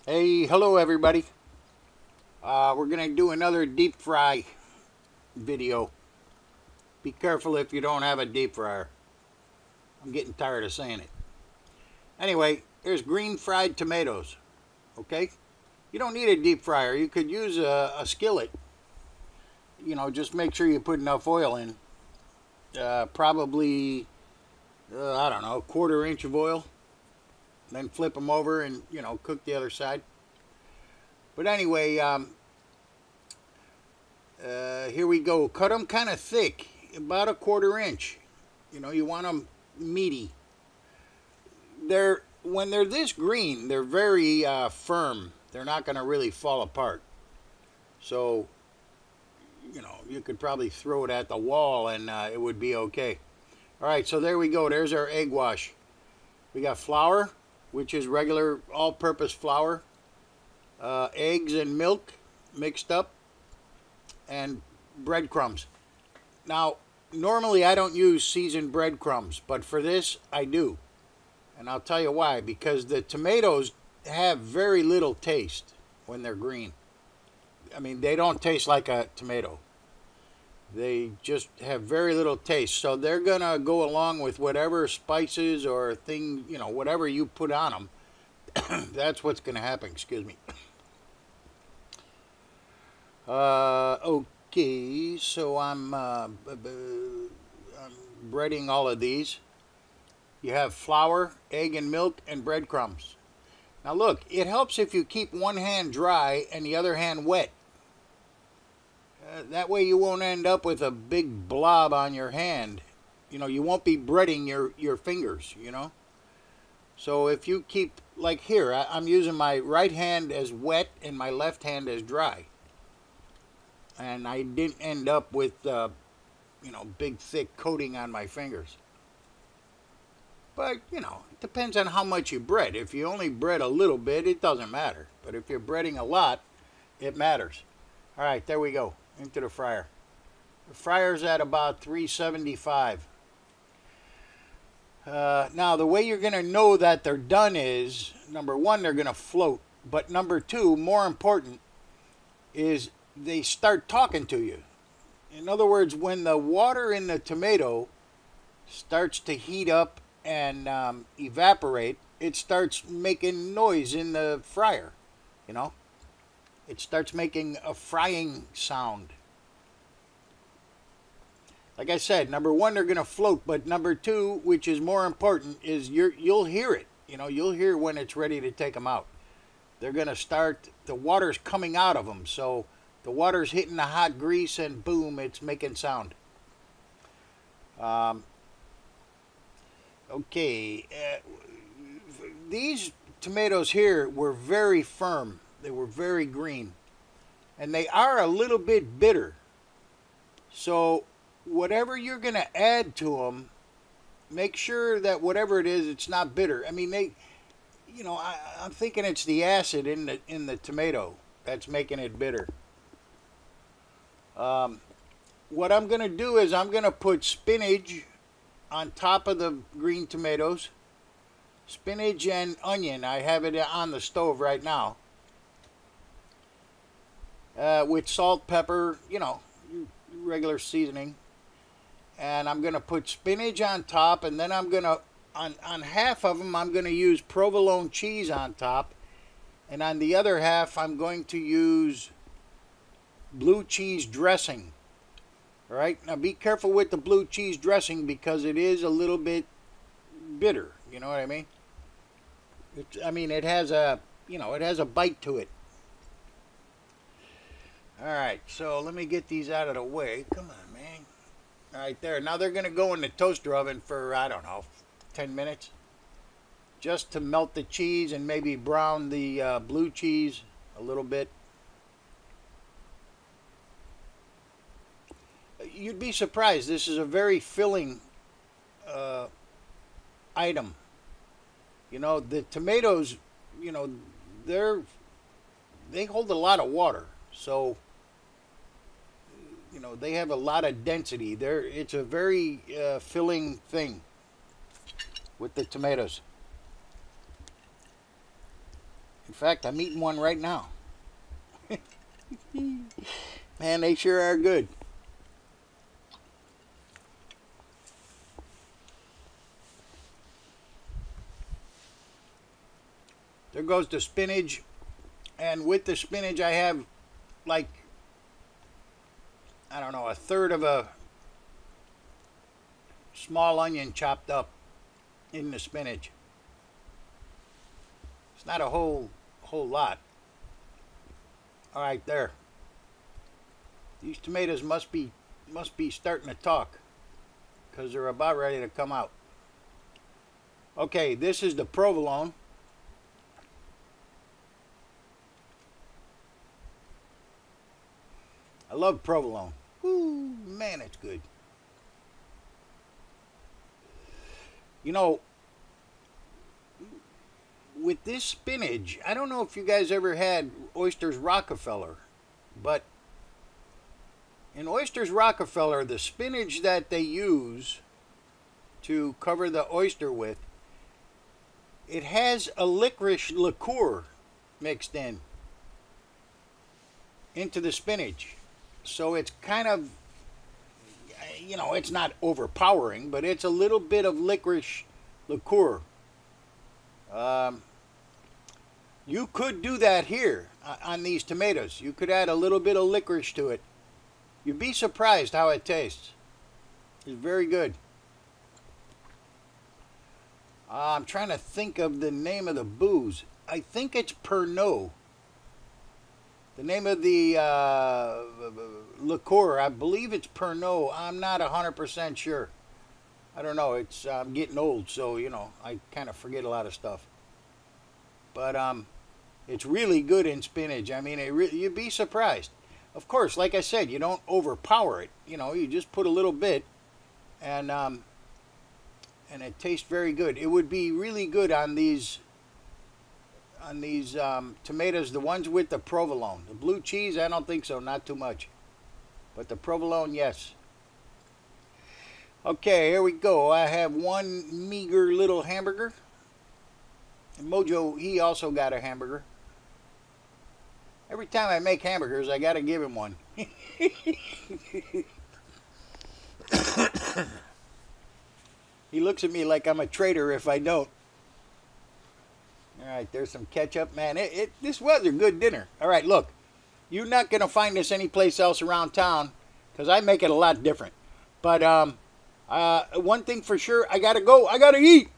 Hey, hello everybody. We're gonna do another deep fry video. Be careful if you don't have a deep fryer. I'm getting tired of saying it. Anyway, there's green fried tomatoes. Okay, you don't need a deep fryer. You could use a skillet. Just make sure you put enough oil in. Probably, I don't know, a quarter inch of oil. Then flip them over and cook the other side. But anyway, here we go. Cut them kind of thick, about a quarter inch. You want them meaty. When they're this green, they're very firm. They're not going to really fall apart. So, you could probably throw it at the wall and it would be okay. All right, so there we go. There's our egg wash. We got flour, which is regular all-purpose flour, eggs and milk mixed up, and breadcrumbs. Now, normally I don't use seasoned breadcrumbs, but for this I do. And I'll tell you why. Because the tomatoes have very little taste when they're green. I mean, they don't taste like a tomato. They just have very little taste. So they're going to go along with whatever spices or thing, whatever you put on them. That's what's going to happen. Excuse me. Okay, so I'm breading all of these. You have flour, egg and milk, and breadcrumbs. Now look, it helps if you keep one hand dry and the other hand wet. That way you won't end up with a big blob on your hand. You won't be breading your fingers, So if you keep, like here, I'm using my right hand as wet and my left hand as dry. And I didn't end up with, big thick coating on my fingers. But, it depends on how much you bread. If you only bread a little bit, it doesn't matter. But if you're breading a lot, it matters. All right, there we go, into the fryer. The fryer's at about 375. Now, the way you're going to know that they're done is, number one, they're going to float. But number two, more important, is they start talking to you. In other words, when the water in the tomato starts to heat up and evaporate, it starts making noise in the fryer. It starts making a frying sound. Like I said, number one, they're going to float, but number two, which is more important, is you'll hear it. You'll hear when it's ready to take them out. They're going to start, the water's coming out of them, so the water's hitting the hot grease and boom, it's making sound. Okay, these tomatoes here were very firm. They were very green. And they are a little bit bitter. So whatever you're going to add to them, make sure that whatever it is, it's not bitter. I mean, I'm thinking it's the acid in the tomato that's making it bitter. What I'm going to do is I'm going to put spinach on top of the green tomatoes. Spinach and onion. I have it on the stove right now. With salt, pepper, regular seasoning. And I'm going to put spinach on top, and then I'm going to, on half of them, I'm going to use provolone cheese on top. And on the other half, I'm going to use blue cheese dressing. All right, now be careful with the blue cheese dressing because it is a little bit bitter. You know what I mean? It has a bite to it. All right, so let me get these out of the way. Come on, man. All right, there. Now they're going to go in the toaster oven for, I don't know, 10 minutes. Just to melt the cheese and maybe brown the blue cheese a little bit. You'd be surprised. This is a very filling item. The tomatoes, they hold a lot of water. So, they have a lot of density. It's a very filling thing with the tomatoes. In fact, I'm eating one right now. Man, they sure are good. There goes the spinach. And with the spinach, I have like, I don't know, a third of a small onion chopped up in the spinach. It's not a whole lot. All right, there. These tomatoes must be starting to talk, because they're about ready to come out. Okay, this is the provolone. I love provolone. Ooh, man, it's good. You know, with this spinach, I don't know if you guys ever had Oysters Rockefeller, but in Oysters Rockefeller, the spinach that they use to cover the oyster with, it has a licorice liqueur mixed into the spinach. So it's kind of, you know, it's not overpowering, but it's a little bit of licorice liqueur. You could do that here on these tomatoes. You could add a little bit of licorice to it. You'd be surprised how it tastes. It's very good. I'm trying to think of the name of the booze. I think it's Pernod. The name of the liqueur, I believe it's Pernod. I'm not 100% sure. I don't know. I'm getting old, so, you know, I kind of forget a lot of stuff. But it's really good in spinach. I mean, you'd be surprised. Of course, like I said, you don't overpower it. You know, you just put a little bit, and it tastes very good. It would be really good on these tomatoes, the ones with the provolone. The blue cheese, I don't think so, not too much. But the provolone, yes. Okay, here we go. I have one meager little hamburger. And Mojo, he also got a hamburger. Every time I make hamburgers, I gotta give him one. He looks at me like I'm a traitor if I don't. All right, there's some ketchup. Man, this was a good dinner. All right, look. You're not going to find this anyplace else around town, because I make it a lot different. But one thing for sure, I got to go. I got to eat.